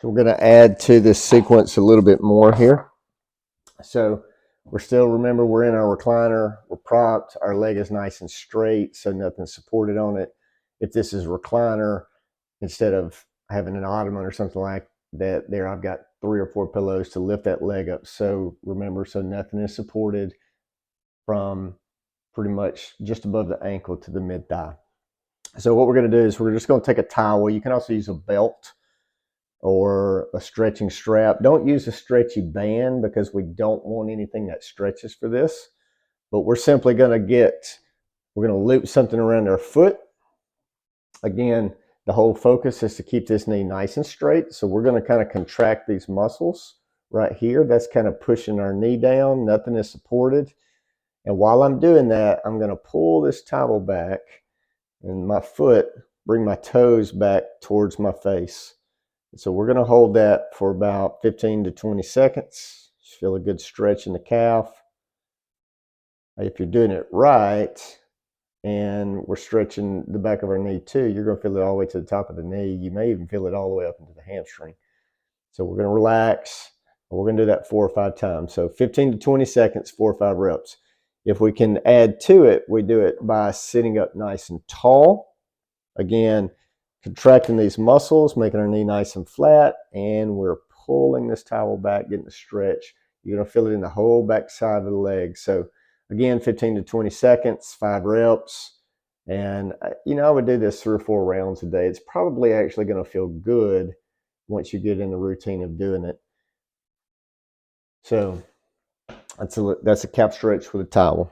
So we're going to add to this sequence a little bit more here. So we're still, remember, we're in our recliner, we're propped, our leg is nice and straight, so nothing's supported on it. If this is recliner, instead of having an ottoman or something like that, there I've got 3 or 4 pillows to lift that leg up. So remember, so nothing is supported from pretty much just above the ankle to the mid thigh. So what we're going to do is we're just going to take a towel. You can also use a belt or a stretching strap. Don't use a stretchy band because we don't want anything that stretches for this. But we're simply going to we're going to loop something around our foot. Again, the whole focus is to keep this knee nice and straight. So we're going to kind of contract these muscles right here. That's kind of pushing our knee down. Nothing is supported. And while I'm doing that, I'm going to pull this towel back and my foot, bring my toes back towards my face. So we're going to hold that for about 15 to 20 seconds. Just feel a good stretch in the calf. If you're doing it right and we're stretching the back of our knee too, you're going to feel it all the way to the top of the knee. You may even feel it all the way up into the hamstring. So we're going to relax. We're going to do that 4 or 5 times. So 15 to 20 seconds, 4 or 5 reps. If we can add to it, we do it by sitting up nice and tall. Again, contracting these muscles, making our knee nice and flat, and we're pulling this towel back, getting a stretch. You're going to feel it in the whole back side of the leg. So again, 15 to 20 seconds, 5 reps. And I would do this 3 or 4 rounds a day. It's probably actually going to feel good once you get in the routine of doing it. So that's a calf stretch with a towel.